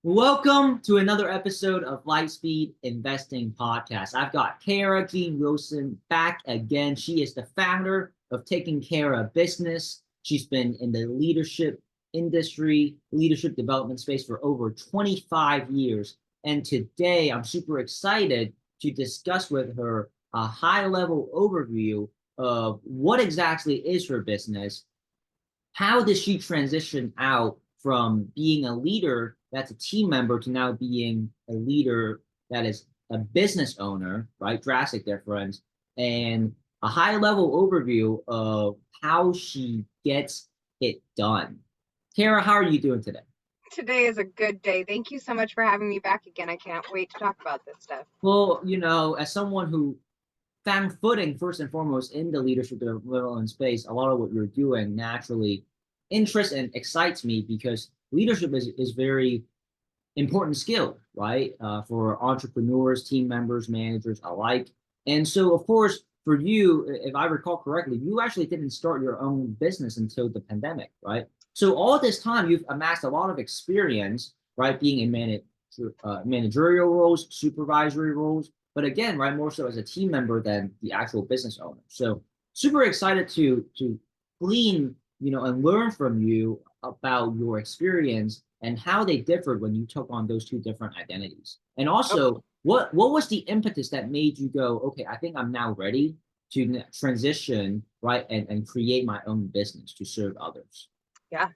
Welcome to another episode of Lightspeed Investing Podcast. I've got Cara Jean Wilson back again. She is the founder of Taking Cara Business. She's been in the leadership industry, leadership development space for over 25 years. And today I'm super excited to discuss with her a high-level overview of what exactly is her business. How does she transition out from being a leader that's a team member to now being a leader that is a business owner, right? Drastic difference. And a high level overview of how she gets it done. Cara, how are you doing today? Today is a good day. Thank you so much for having me back again. I can't wait to talk about this stuff. Well, as someone who found footing first and foremost in the leadership development space, a lot of what you're doing naturally interests and excites me because leadership is very important skill, right? For entrepreneurs, team members, managers alike. And so, of course, for you, if I recall correctly, you actually didn't start your own business until the pandemic, right? So all this time, you've amassed a lot of experience, right? Being in managerial roles, supervisory roles, but again, right, more so as a team member than the actual business owner. So super excited to glean, and learn from you about your experience and how they differed when you took on those two different identities. And Okay. also, what was the impetus that made you go, okay, I think I'm now ready to transition, right, and create my own business to serve others? Yeah.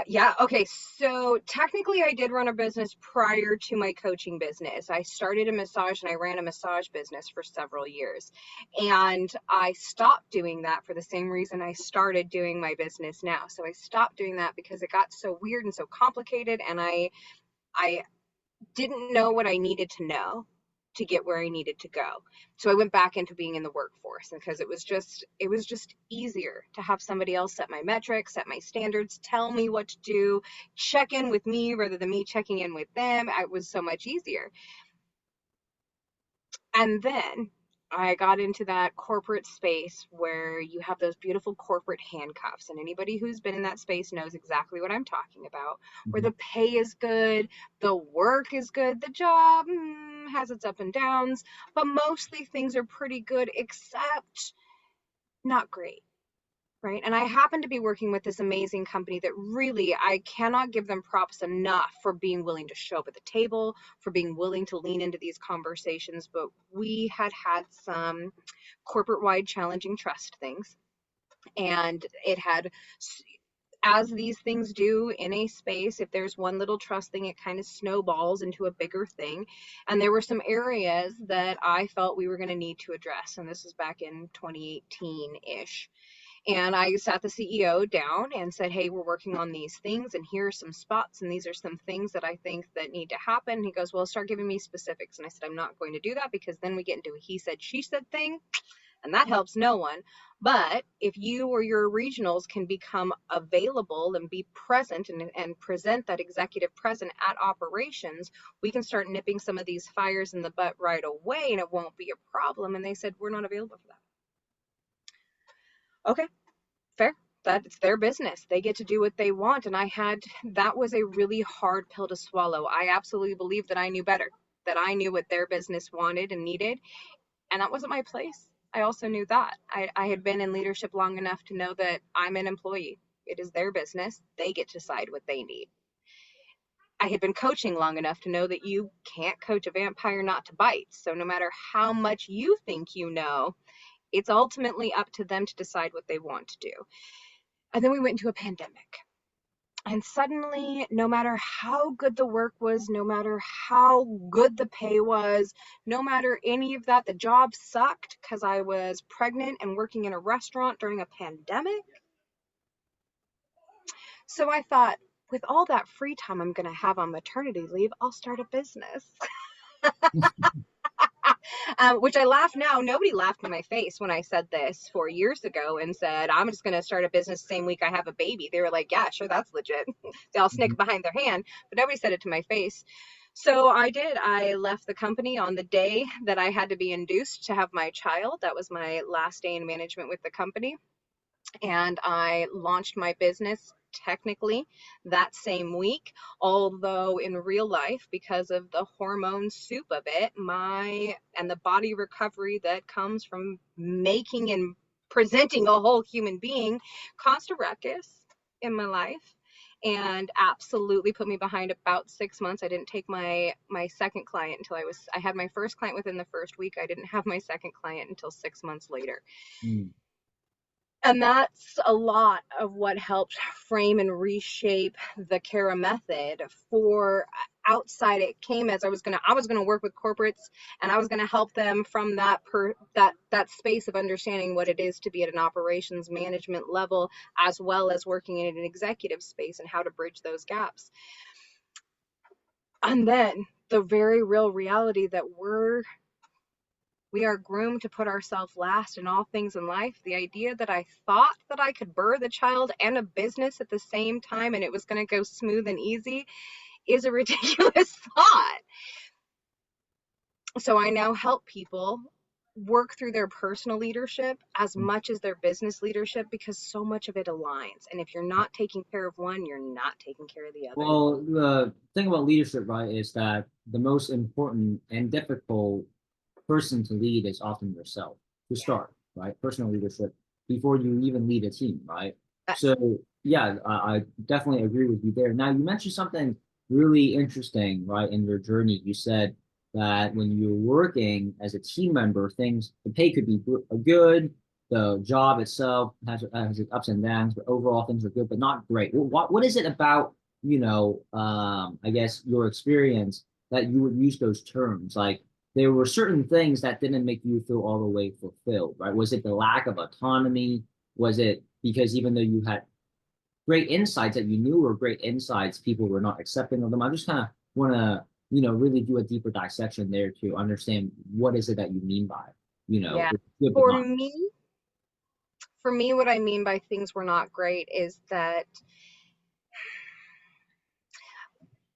Yeah. Okay. So technically, I did run a business prior to my coaching business. I started a massage and I ran a massage business for several years. And I stopped doing that for the same reason I started doing my business now. So I stopped doing that because it got so weird and so complicated. And I didn't know what I needed to know to get where I needed to go. So I went back into being in the workforce because it was just easier to have somebody else set my metrics, set my standards, tell me what to do, check in with me rather than me checking in with them. It was so much easier. And then I got into that corporate space where you have those beautiful corporate handcuffs. And anybody who's been in that space knows exactly what I'm talking about, where Mhm. the pay is good, the work is good, the job has its up and downs, but mostly things are pretty good, except not great. Right. And I happen to be working with this amazing company that really, I cannot give them props enough for being willing to show up at the table, for being willing to lean into these conversations. But we had some corporate wide challenging trust things. And it had, as these things do in a space, if there's one little trust thing, it kind of snowballs into a bigger thing. And there were some areas that I felt we were going to need to address. And this was back in 2018 ish. And I sat the CEO down and said, hey, we're working on these things, and here are some spots, and these are some things that I think that need to happen. And he goes, well, start giving me specifics. And I said, I'm not going to do that because then we get into a he said, she said thing, and that helps no one. But if you or your regionals can become available and be present and present that executive present at operations, we can start nipping some of these fires in the butt right away, and it won't be a problem. And they said, we're not available for that. Okay, fair. That's their business. They get to do what they want. And that was a really hard pill to swallow. I absolutely believed that I knew better, that I knew what their business wanted and needed. And that wasn't my place. I also knew that. I had been in leadership long enough to know that I'm an employee. It is their business. They get to decide what they need. I had been coaching long enough to know that you can't coach a vampire not to bite. So no matter how much you think you know, it's ultimately up to them to decide what they want to do. And then we went into a pandemic. And suddenly, no matter how good the work was, no matter how good the pay was, no matter any of that, the job sucked because I was pregnant and working in a restaurant during a pandemic. So I thought, with all that free time I'm going to have on maternity leave, I'll start a business. Which I laugh now. Nobody laughed in my face when I said this 4 years ago and said, I'm just going to start a business the same week I have a baby. They were like, yeah, sure, that's legit. They all snick behind their hand, but nobody said it to my face. So I did. I left the company on the day that I had to be induced to have my child. That was my last day in management with the company. and I launched my business technically that same week. Although in real life, because of the hormone soup of it, my and the body recovery that comes from making and presenting a whole human being caused a ruckus in my life and absolutely put me behind about 6 months. I didn't take my second client until I had my first client within the first week. I didn't have my second client until 6 months later. Mm. And that's a lot of what helped frame and reshape the Cara method. For outside, it came as I was gonna work with corporates, and I was gonna help them from that space of understanding what it is to be at an operations management level, as well as working in an executive space and how to bridge those gaps. And then the very real reality that we are groomed to put ourselves last in all things in life. The idea that I thought that I could birth a child and a business at the same time and it was going to go smooth and easy is a ridiculous thought. So I now help people work through their personal leadership as much as their business leadership, because so much of it aligns. And if you're not taking care of one, you're not taking care of the other. Well, the thing about leadership, right, is that the most important and difficult person to lead is often yourself to start, right? Personal leadership before you even lead a team, right? Yes. So yeah, I definitely agree with you there. Now you mentioned something really interesting, right? In your journey, you said that when you're working as a team member, the pay could be good, the job itself has its ups and downs, but overall things are good, but not great. What is it about, I guess your experience that you would use those terms? Like there were certain things that didn't make you feel all the way fulfilled, right? Was it the lack of autonomy? Was it because even though you had great insights that you knew were great insights, people were not accepting of them? I just kind of want to, really do a deeper dissection there to understand what is it that you mean by, Yeah. it's good but For not. me, for me, what I mean by things were not great is that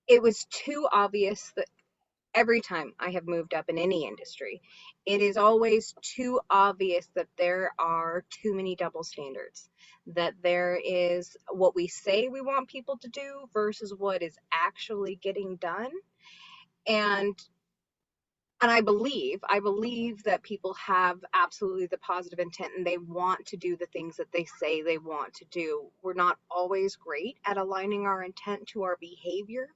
it was too obvious that every time I have moved up in any industry, it is always too obvious that there are too many double standards, that there is what we say we want people to do versus what is actually getting done. And and I believe that people have absolutely the positive intent and they want to do the things that they say they want to do. We're not always great at aligning our intent to our behavior.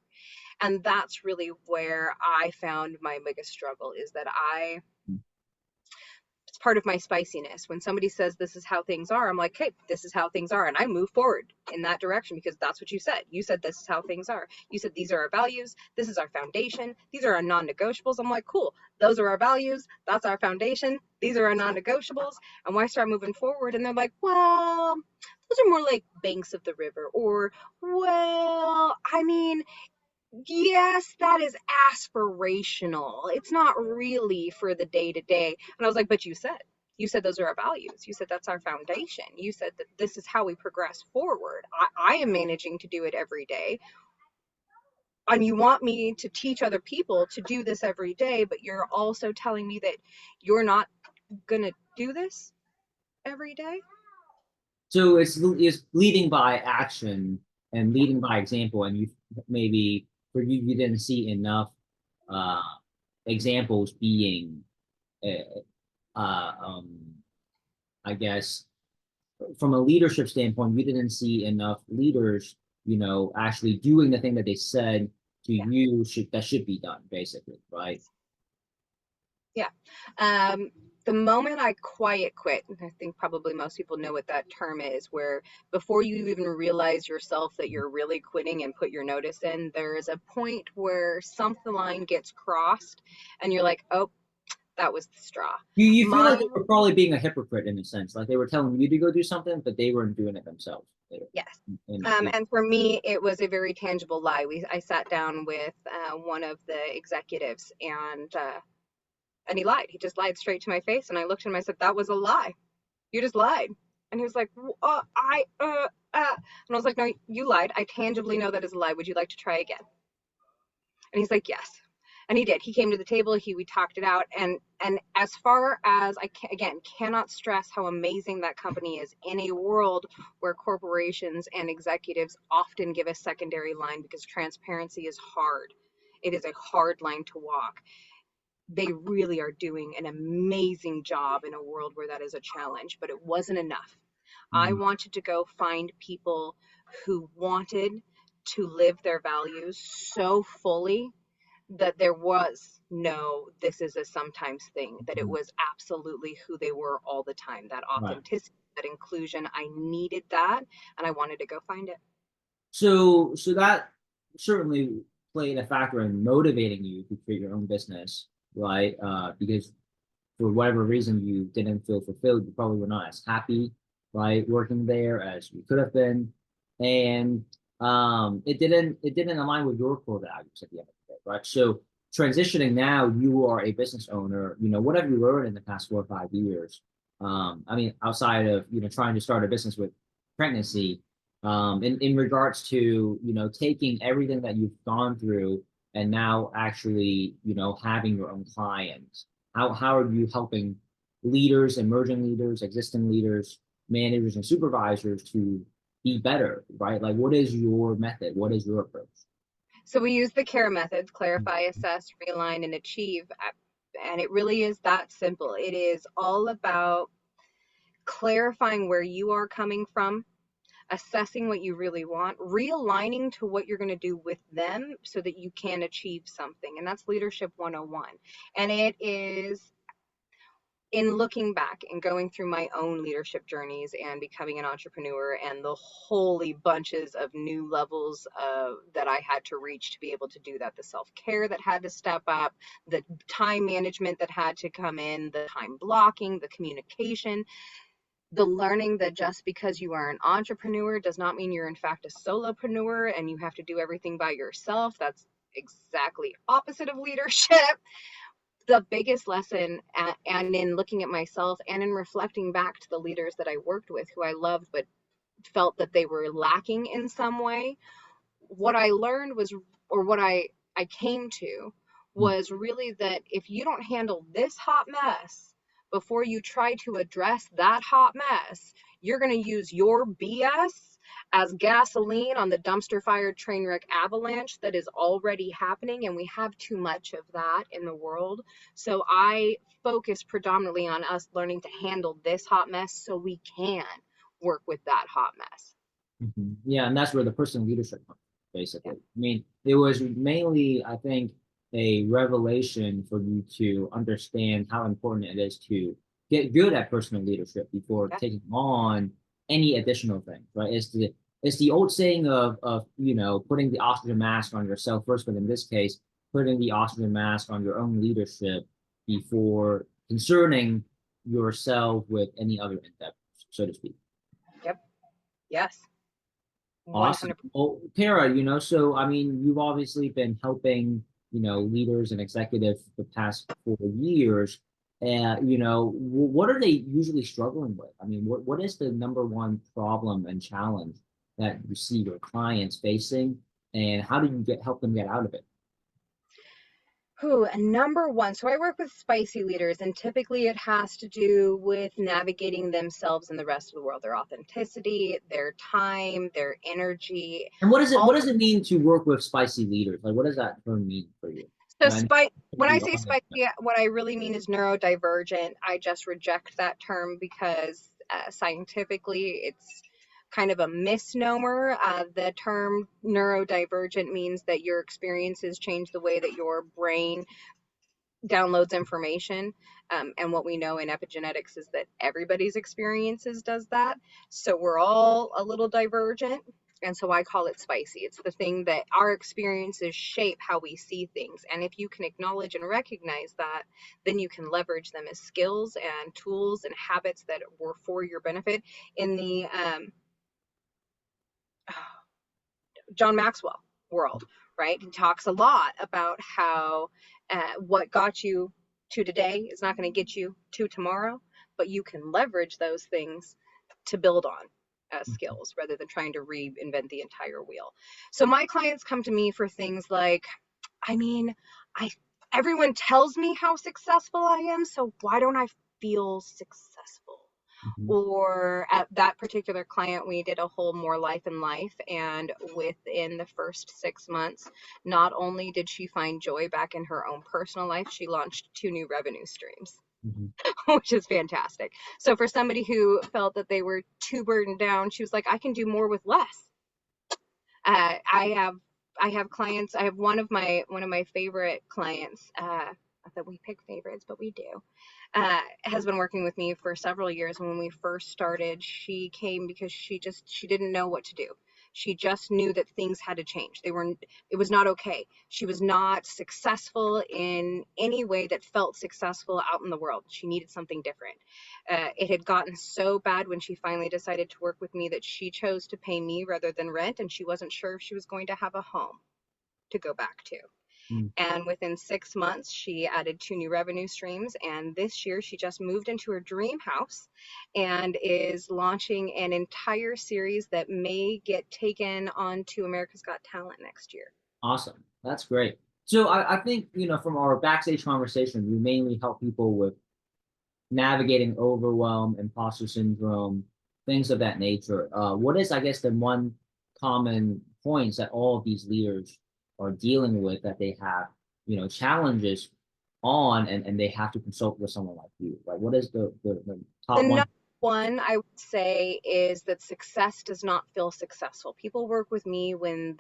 And that's really where I found my biggest struggle, is that it's part of my spiciness. When somebody says this is how things are, I'm like, hey, this is how things are. And I move forward in that direction because that's what you said. You said this is how things are. You said these are our values. This is our foundation. These are our non negotiables. I'm like, cool. Those are our values. That's our foundation. These are our non negotiables. And when I start moving forward, and they're like, well, those are more like banks of the river. Or, well, I mean, yes, that is aspirational. It's not really for the day to day. And I was like, but you said those are our values. You said that's our foundation. You said that this is how we progress forward. I am managing to do it every day. And you want me to teach other people to do this every day, but you're also telling me that you're not going to do this every day? So it's leading by action and leading by example, and you maybe for you didn't see enough uh, examples being, uh, uh, um, I guess, from a leadership standpoint, you didn't see enough leaders, actually doing the thing that they said to Yeah. you should be done, basically, right? Yeah. Um, the moment I quiet quit, I think probably most people know what that term is, where before you even realize yourself that you're really quitting and put your notice in, there is a point where something line gets crossed and you're like, oh, that was the straw. You feel like Mine, they were probably being a hypocrite in a sense, like they were telling you to go do something, but they weren't doing it themselves. yes. In And for me, it was a very tangible lie. I sat down with one of the executives and he lied. He just lied straight to my face. And I looked at him, I said, that was a lie. You just lied. And he was like, and I was like, no, you lied. I tangibly know that is a lie. Would you like to try again? And he's like, yes. And he did. He came to the table. We talked it out. And as far as again, cannot stress how amazing that company is in a world where corporations and executives often give a secondary line because transparency is hard. It is a hard line to walk. They really are doing an amazing job in a world where that is a challenge, but it wasn't enough. I Mhm. wanted to go find people who wanted to live their values so fully that there was no this is a sometimes thing, that it Mhm. was absolutely who they were all the time. That Right. authenticity, that inclusion, I needed that, and I wanted to go find it. So that certainly played a factor in motivating you to create your own business, right? Because for whatever reason you didn't feel fulfilled, you probably were not as happy, right, working there as you could have been, and it didn't align with your core values at the end of the day, right? So transitioning now, you are a business owner. What have you learned in the past 4 or 5 years? I mean, outside of trying to start a business with pregnancy, in regards to taking everything that you've gone through and now actually having your own clients. How are you helping leaders, emerging leaders, existing leaders, managers, and supervisors to be better, right? Like, what is your method? What is your approach? So we use the CARE methods: clarify, assess, realign, and achieve. And it really is that simple. It is all about clarifying where you are coming from, assessing what you really want, realigning to what you're going to do with them so that you can achieve something. And that's leadership 101. And it is, in looking back and going through my own leadership journeys and becoming an entrepreneur and the holy bunches of new levels that I had to reach to be able to do that, the self-care that had to step up, the time management that had to come in, the time blocking, the communication, the learning that just because you are an entrepreneur does not mean you're in fact a solopreneur and you have to do everything by yourself. That's exactly opposite of leadership. The biggest lesson, and in looking at myself and in reflecting back to the leaders that I worked with who I loved but felt that they were lacking in some way, what I learned was, or what I came to, was really that if you don't handle this hot mess before you try to address that hot mess, you're going to use your BS as gasoline on the dumpster fire train wreck avalanche that is already happening, and we have too much of that in the world. So I focus predominantly on us learning to handle this hot mess so we can work with that hot mess. Yeah, and that's where the personal leadership comes, Yeah. basically. I mean, it was mainly, I think, a revelation for you to understand how important it is to get good at personal leadership before Yeah. taking on any additional things, right? It's the old saying of putting the oxygen mask on yourself first, but in this case, putting the oxygen mask on your own leadership before concerning yourself with any other endeavors, so to speak. Yep. Yes. Awesome. 100%. Well, Cara, so I mean, you've obviously been helping, leaders and executives the past 4 years. And, what are they usually struggling with? I mean, what is the number one problem and challenge that you see your clients facing, and how do you help them get out of it? Who, number one. So I work with spicy leaders, and typically it has to do with navigating themselves and the rest of the world, their authenticity, their time, their energy. And what does it All what does it mean to work with spicy leaders? Like, what does that term mean for you? so And when I the say audience. spicy, what I really mean is neurodivergent. I just reject that term because scientifically it's kind of a misnomer. The term neurodivergent means that your experiences change the way that your brain downloads information. And what we know in epigenetics is that everybody's experiences does that. So we're all a little divergent. And so I call it spicy. It's the thing that our experiences shape how we see things. And if you can acknowledge and recognize that, then you can leverage them as skills and tools and habits that were for your benefit. In the John Maxwell world, right? He talks a lot about how what got you to today is not going to get you to tomorrow, but you can leverage those things to build on as skills rather than trying to reinvent the entire wheel. So my clients come to me for things like, I mean, I everyone tells me how successful I am, so why don't I feel successful? Mhm. Or at that particular client, we did a whole more life in life. And within the first 6 months, not only did she find joy back in her own personal life, she launched 2 new revenue streams, Mhm. which is fantastic. So for somebody who felt that they were too burdened down, she was like, I can do more with less. Uh, I have I have clients. I have one of my favorite clients. Not that we pick favorites, but we do. Has been working with me for several years. When we first started, she came because she didn't know what to do. She just knew that things had to change. It was not okay. She was not successful in any way that felt successful out in the world. She needed something different. It had gotten so bad when she finally decided to work with me that she chose to pay me rather than rent, and she wasn't sure if she was going to have a home to go back to. Mhm. And within 6 months, she added 2 new revenue streams. And this year, she just moved into her dream house and is launching an entire series that may get taken onto America's Got Talent next year. Awesome. That's great. So I think, from our backstage conversation, we mainly help people with navigating overwhelm, imposter syndrome, things of that nature. What is, I guess, the one common points that all of these leaders are dealing with that they have, challenges on, and they have to consult with someone like you? Like, what is the The top number one? one I would say is that success does not feel successful. People work with me when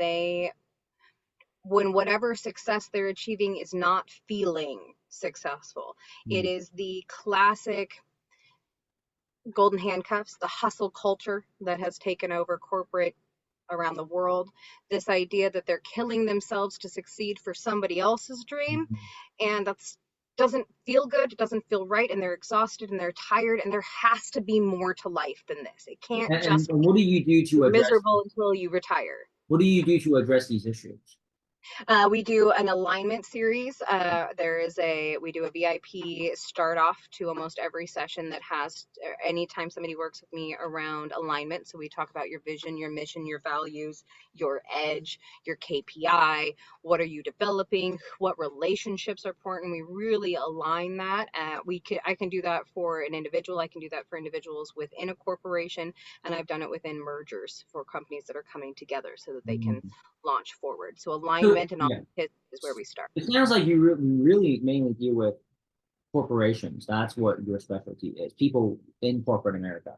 whatever success they're achieving is not feeling successful. It Mm. is the classic golden handcuffs, the hustle culture that has taken over corporate around the world. This idea that they're killing themselves to succeed for somebody else's dream, and that's doesn't feel good, it doesn't feel right, and they're exhausted and they're tired, and there has to be more to life than this. It can't And just be what do you do to you're address? miserable until you retire. What do you do to address these issues? We do an alignment series. We do a VIP start off to almost every session that has, anytime somebody works with me around alignment. So we talk about your vision, your mission, your values, your edge, your KPI. What are you developing? What relationships are important? We really align that. I can do that for an individual. I can do that for individuals within a corporation, and I've done it within mergers for companies that are coming together so that they can Mm. launch forward. So So alignment and yeah, authenticity is where we start. it sounds like you really mainly deal with corporations. That's what your specialty is. People in corporate America,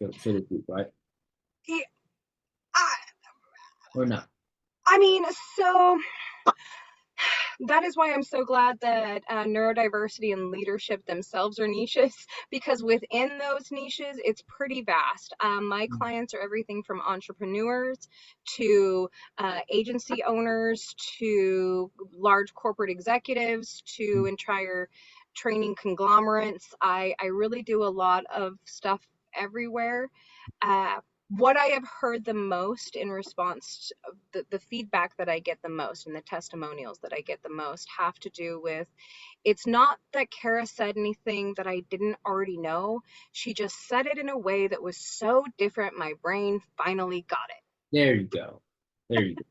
so to speak, right? Yeah, I, Or no? I mean, so that is why I'm so glad that neurodiversity and leadership themselves are niches, because within those niches, it's pretty vast. My clients are everything from entrepreneurs to agency owners to large corporate executives to entire training conglomerates. I really do a lot of stuff everywhere. Uh, what I have heard the most in response to the feedback that I get the most and the testimonials that I get the most have to do with, it's not that Cara said anything that I didn't already know. She just said it in a way that was so different, my brain finally got it. There you go. There you go.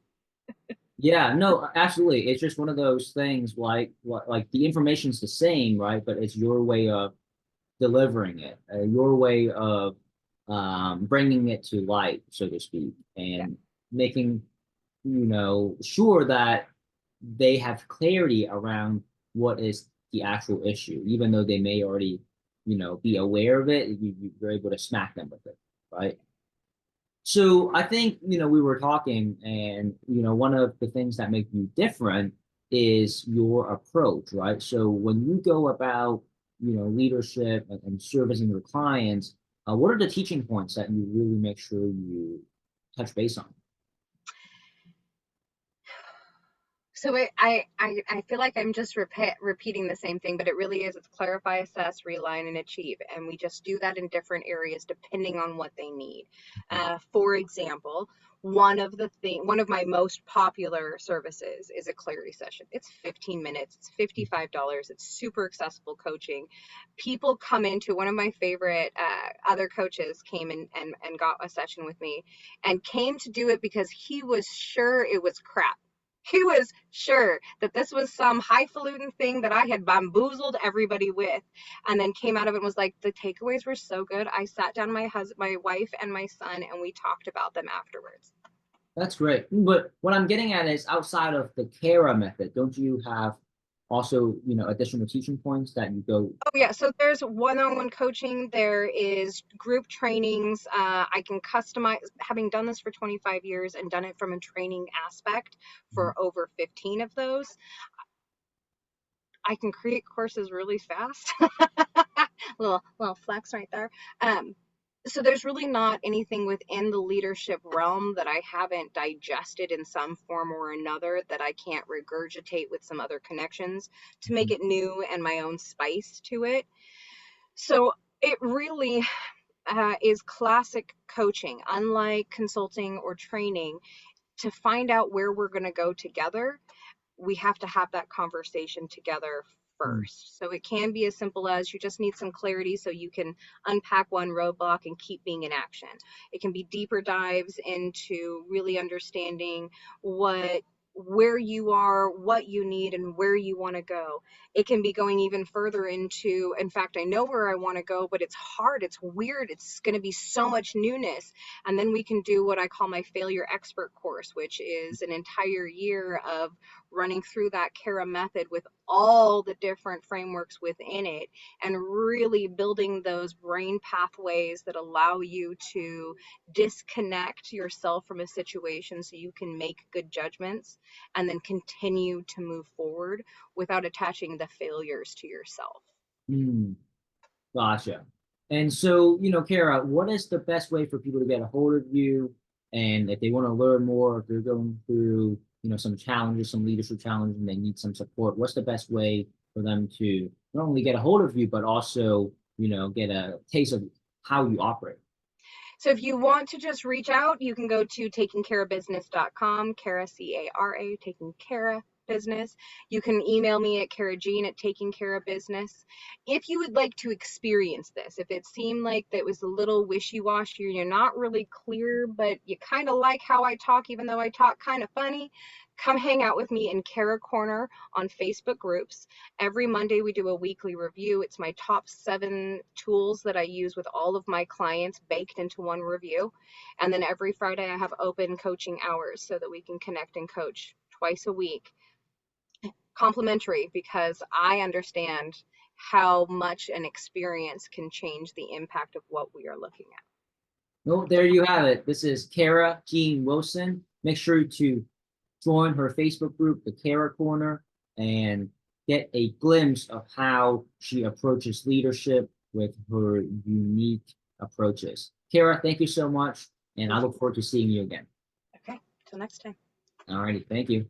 Yeah, no, absolutely. It's just one of those things like the information's the same, right? But it's your way of delivering it, your way of bringing it to light, so to speak, Yeah. and making, sure that they have clarity around what is the actual issue, even though they may already, be aware of it. You're able to smack them with it, right? So I think, we were talking, and, one of the things that make you different is your approach, right? So when you go about, leadership and servicing your clients, what are the teaching points that you really make sure you touch base on? So I feel like I'm just repeating the same thing, but it really is. It's clarify, assess, realign, and achieve. And we just do that in different areas depending on what they need. For example, one of my most popular services is a clarity session. It's 15 minutes, it's $55, it's super accessible coaching. People come into one of my favorite other coaches came in and got a session with me and came to do it because he was sure it was crap. He was sure that this was some highfalutin thing that I had bamboozled everybody with, and then came out of it and was like, the takeaways were so good. I sat down my husband, my wife, and my son, and we talked about them afterwards. That's great. But what I'm getting at is outside of the Cara method, don't you have also, additional teaching points that you go? Oh yeah, so there's one-on-one coaching. There is group trainings. I can customize, having done this for 25 years and done it from a training aspect for over 15 of those. I can create courses really fast. little flex right there. So there's really not anything within the leadership realm that I haven't digested in some form or another that I can't regurgitate with some other connections to make it new and my own spice to it. So it really is classic coaching, unlike consulting or training. To find out where we're going to go together, we have to have that conversation together Mm. first. So it can be as simple as you just need some clarity so you can unpack one roadblock and keep being in action. It can be deeper dives into really understanding where you are, what you need, and where you want to go. It can be going even further into, in fact, I know where I want to go, but it's hard, it's weird, it's going to be so much newness. And then we can do what I call my failure expert course, which is an entire year of running through that Cara method with all the different frameworks within it and really building those brain pathways that allow you to disconnect yourself from a situation so you can make good judgments and then continue to move forward without attaching the failures to yourself. Mm. Gotcha. And so, Kara, what is the best way for people to get a hold of you? And if they want to learn more, if they're going through, some challenges, some leadership challenges, and they need some support, what's the best way for them to not only get a hold of you, but also, get a taste of how you operate? So if you want to just reach out, you can go to takingcarabusiness.com, Cara, C-A-R-A, Taking Cara Business. You can email me at caragene at Taking Cara Business. If you would like to experience this, if it seemed like that was a little wishy-washy, you're not really clear, but you kind of like how I talk, even though I talk kind of funny, come hang out with me in Cara Corner on Facebook groups. Every Monday, we do a weekly review. It's my top 7 tools that I use with all of my clients baked into one review. And then every Friday, I have open coaching hours so that we can connect and coach twice a week. Complimentary, because I understand how much an experience can change the impact of what we are looking at. Well, there you have it. This is Cara Jean Wilson. Make sure to join her Facebook group, the Cara Corner, and get a glimpse of how she approaches leadership with her unique approaches. Cara, thank you so much, and I look forward to seeing you again. Okay, till next time. All righty, thank you.